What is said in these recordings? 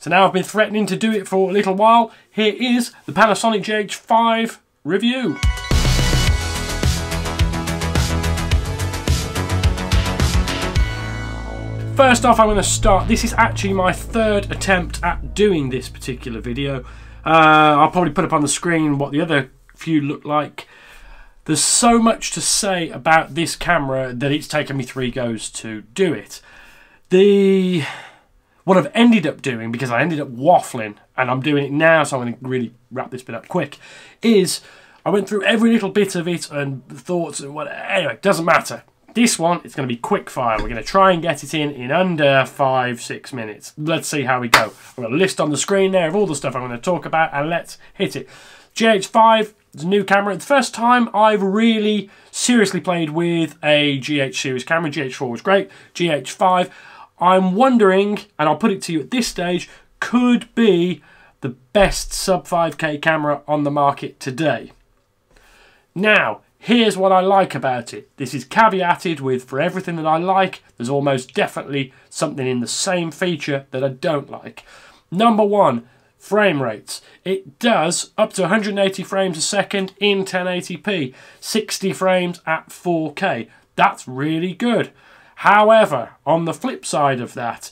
So now I've been threatening to do it for a little while. Here is the Panasonic GH5 review. First off, I'm going to start. This is actually my third attempt at doing this particular video. I'll probably put up on the screen what the other few look like. There's so much to say about this camera that it's taken me 3 goes to do it. What I've ended up doing, because I ended up waffling, and I'm doing it now, so I'm going to really wrap this bit up quick, is I went through every little bit of it and thoughts and whatever. Anyway, it doesn't matter. This one, it's going to be quick fire. We're going to try and get it in under 5-6 minutes. Let's see how we go. I've got a list on the screen there of all the stuff I'm going to talk about, and let's hit it. GH5 is a new camera. The first time I've really seriously played with a GH series camera. GH4 was great. GH5, I'm wondering, and I'll put it to you at this stage, could be the best sub 5K camera on the market today. Now, here's what I like about it. This is caveated with, for everything that I like, there's almost definitely something in the same feature that I don't like. Number one, frame rates. It does up to 180 frames a second in 1080p, 60 frames at 4K. That's really good. However, on the flip side of that,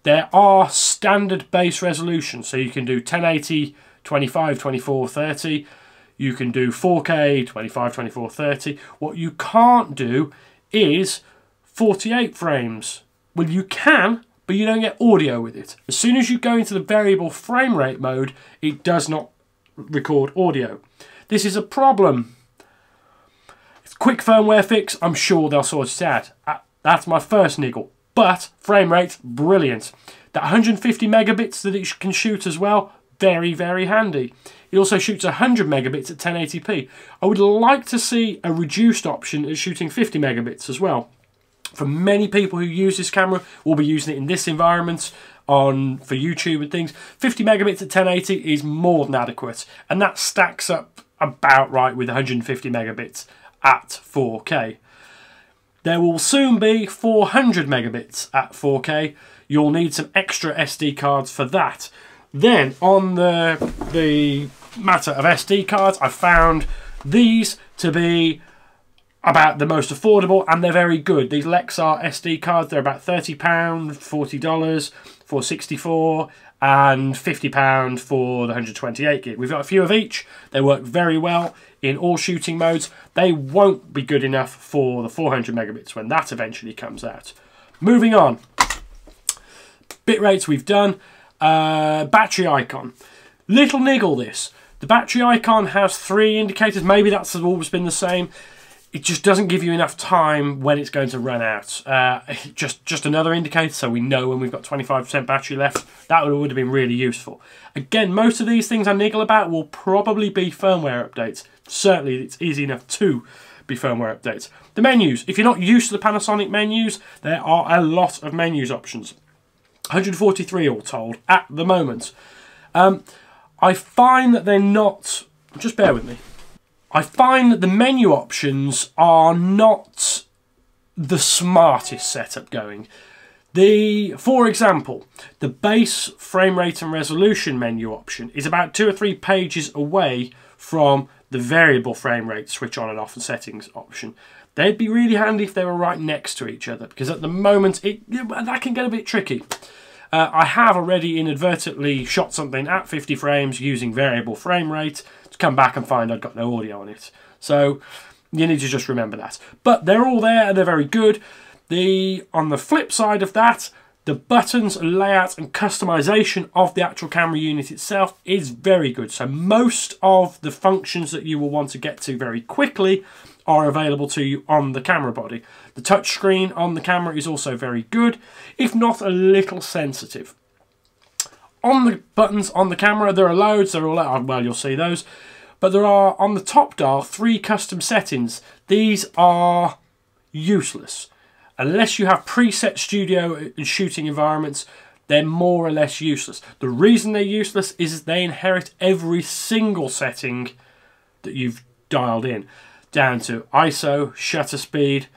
there are standard base resolutions. So you can do 1080, 25, 24, 30. You can do 4K, 25, 24, 30. What you can't do is 48 frames. Well, you can, but you don't get audio with it. As soon as you go into the variable frame rate mode, it does not record audio. This is a problem. It's a quick firmware fix. I'm sure they'll sort it out. That's my first niggle. But frame rate, brilliant. That 150 megabits that it can shoot as well, very, very handy. It also shoots 100 megabits at 1080p. I would like to see a reduced option at shooting 50 megabits as well. For many people who use this camera, will be using it in this environment for YouTube and things. 50 megabits at 1080 is more than adequate, and that stacks up about right with 150 megabits at 4K. There will soon be 400 megabits at 4K. You'll need some extra SD cards for that. Then, on the matter of SD cards, I found these to be about the most affordable, and they're very good. These Lexar SD cards, they're about £30, $40 for 64, and £50 for the 128 gig. We've got a few of each. They work very well in all shooting modes. They won't be good enough for the 400 megabits when that eventually comes out. Moving on. Bit rates we've done. Battery icon. Little niggle this. The battery icon has 3 indicators. Maybe that's always been the same. It just doesn't give you enough time when it's going to run out. Just another indicator so we know when we've got 25% battery left. That would have been really useful. Again, most of these things I niggle about will probably be firmware updates. Certainly, it's easy enough to be firmware updates. The menus. If you're not used to the Panasonic menus, there are a lot of menus options. 143 all told at the moment. I find that they're not... Just bear with me. I find that the menu options are not the smartest setup going. For example, the base frame rate and resolution menu option is about 2 or 3 pages away from the variable frame rate switch on and off and settings option. They'd be really handy if they were right next to each other, because at the moment that can get a bit tricky. I have already inadvertently shot something at 50 frames using variable frame rate to come back and find I'd got no audio on it. So you need to just remember that. But they're all there and they're very good. On the flip side of that, the buttons, layout and customization of the actual camera unit itself is very good. So most of the functions that you will want to get to very quickly are available to you on the camera body. The touchscreen on the camera is also very good, if not a little sensitive. On the buttons on the camera, there are loads. They're all, well, you'll see those. But there are, on the top dial, 3 custom settings. These are useless. Unless you have preset studio and shooting environments, they're more or less useless. The reason they're useless is they inherit every single setting that you've dialed in, down to ISO, shutter speed,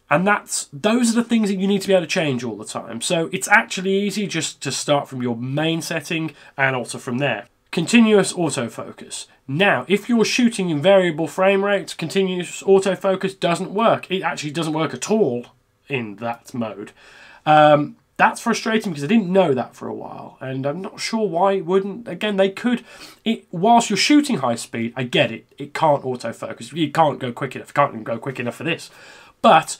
And those are the things that you need to be able to change all the time. So it's actually easy just to start from your main setting and alter from there. Continuous autofocus. Now, if you're shooting in variable frame rates, continuous autofocus doesn't work. It actually doesn't work at all in that mode. That's frustrating because I didn't know that for a while, and I'm not sure why it wouldn't. Again, they could. Whilst you're shooting high speed, I get it. It can't autofocus. You can't go quick enough. You can't even go quick enough for this. But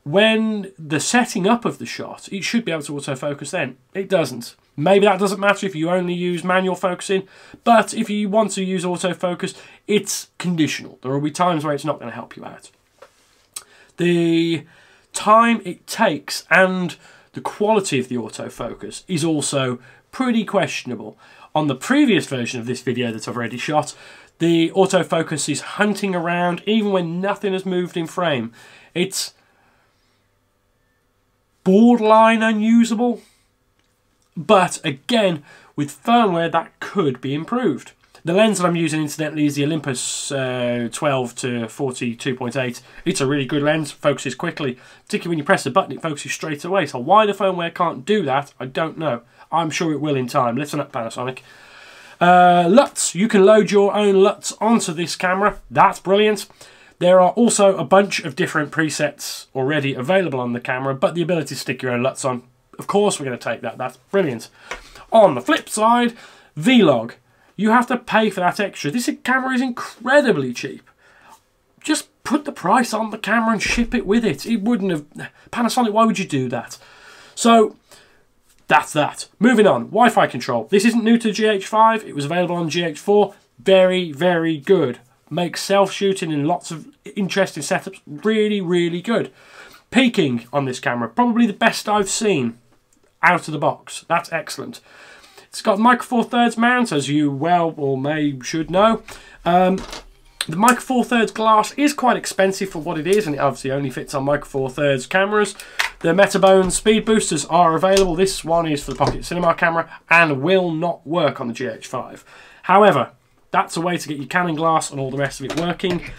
when the setting up of the shot, it should be able to autofocus then. It doesn't. Maybe that doesn't matter if you only use manual focusing, but if you want to use autofocus, it's conditional. There will be times where it's not going to help you out. The time it takes and the quality of the autofocus is also pretty questionable. On the previous version of this video that I've already shot, the autofocus is hunting around even when nothing has moved in frame. It's borderline unusable. But again, with firmware, that could be improved. The lens that I'm using, incidentally, is the Olympus 12 to 42.8. It's a really good lens, focuses quickly. Particularly when you press the button, it focuses straight away. So why the firmware can't do that, I don't know. I'm sure it will in time. Listen up, Panasonic. LUTs. You can load your own LUTs onto this camera. That's brilliant. There are also a bunch of different presets already available on the camera, but the ability to stick your own LUTs on, of course we're going to take that. That's brilliant. On the flip side, Vlog. You have to pay for that extra. This camera is incredibly cheap. Just put the price on the camera and ship it with it. It wouldn't have... Panasonic, why would you do that? So, that's that. Moving on. Wi-Fi control. This isn't new to GH5. It was available on GH4. Very, very good. Makes self-shooting in lots of interesting setups really, really good. Peaking on this camera. Probably the best I've seen out of the box. That's excellent. It's got Micro Four Thirds mount, as you well or should know. The Micro Four Thirds glass is quite expensive for what it is, and it obviously only fits on Micro Four Thirds cameras. The Metabone speed boosters are available. This one is for the Pocket Cinema camera and will not work on the GH5. However, that's a way to get your Canon glass and all the rest of it working.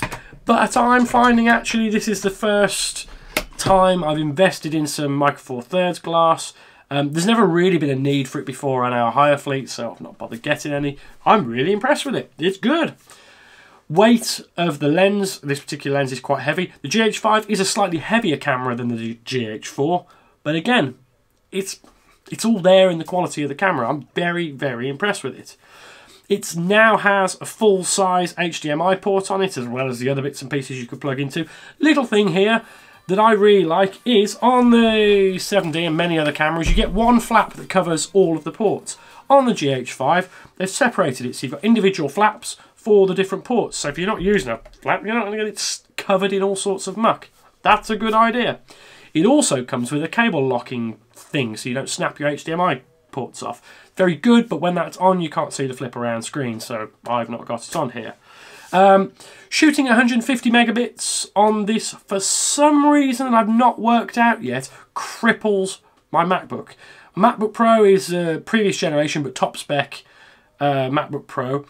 But I'm finding actually this is the first time I've invested in some Micro Four Thirds glass. There's never really been a need for it before on our higher fleet, so I've not bothered getting any. I'm really impressed with it. It's good. Weight of the lens. This particular lens is quite heavy. The GH5 is a slightly heavier camera than the GH4, but again, it's all there in the quality of the camera. I'm very, very impressed with it. It now has a full-size HDMI port on it, as well as the other bits and pieces you could plug into. Little thing here that I really like is on the 7D and many other cameras, you get one flap that covers all of the ports. On the GH5, they've separated it, so you've got individual flaps for the different ports. So if you're not using a flap, you're not going to get it covered in all sorts of muck. That's a good idea. It also comes with a cable locking thing, so you don't snap your HDMI ports off. Very good, but when that's on, you can't see the flip around screen, so I've not got it on here. Shooting 150 megabits on this, for some reason that I've not worked out yet, cripples my MacBook. MacBook Pro is a previous generation, but top spec MacBook Pro.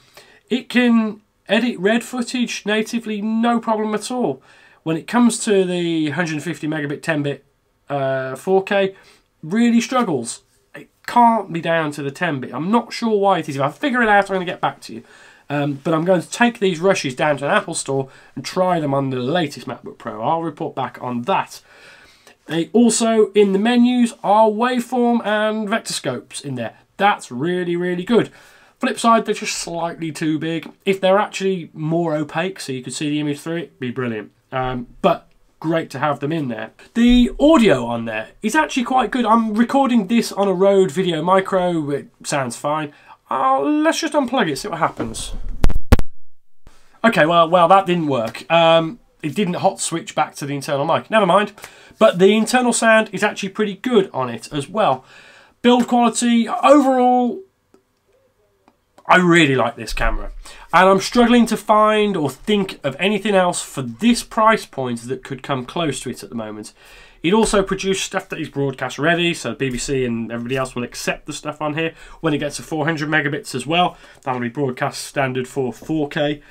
It can edit RED footage natively, no problem at all. When it comes to the 150 megabit 10-bit 4K, really struggles. It can't be down to the 10-bit. I'm not sure why it is. If I figure it out, I'm going to get back to you. But I'm going to take these rushes down to an Apple store and try them on the latest MacBook Pro. I'll report back on that. They also, in the menus, are waveform and vector scopes in there. That's really, really good. Flip side, they're just slightly too big. If they're actually more opaque, so you could see the image through it, it'd be brilliant. But great to have them in there. The audio on there is actually quite good. I'm recording this on a Rode Video Micro. It sounds fine. Let's just unplug it, see what happens. Okay, well, that didn't work. It didn't hot switch back to the internal mic. Never mind. But the internal sound is actually pretty good on it as well. Build quality, overall, I really like this camera. And I'm struggling to find or think of anything else for this price point that could come close to it at the moment. It also produced stuff that is broadcast ready, so BBC and everybody else will accept the stuff on here. When it gets to 400 megabits as well, that'll be broadcast standard for 4K.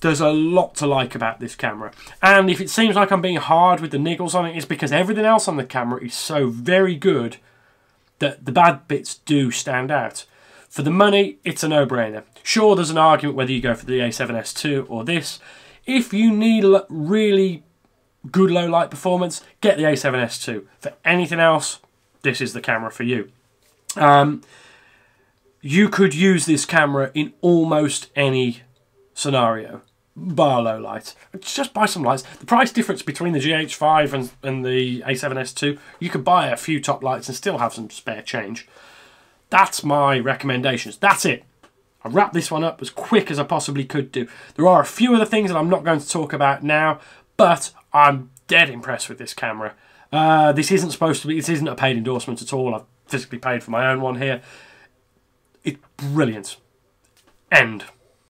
There's a lot to like about this camera. And if it seems like I'm being hard with the niggles on it, it's because everything else on the camera is so very good that the bad bits do stand out. For the money, it's a no-brainer. Sure, there's an argument whether you go for the A7S II or this. If you need really good low light performance, get the A7S II. For anything else, this is the camera for you. You could use this camera in almost any scenario, bar low light. Just buy some lights. The price difference between the GH5 and the A7S II, you could buy a few top lights and still have some spare change. That's my recommendations. That's it. I wrapped this one up as quick as I possibly could do. There are a few other things that I'm not going to talk about now, but I'm dead impressed with this camera. This isn't supposed to be, this isn't a paid endorsement at all. I've physically paid for my own one here. It's brilliant. End.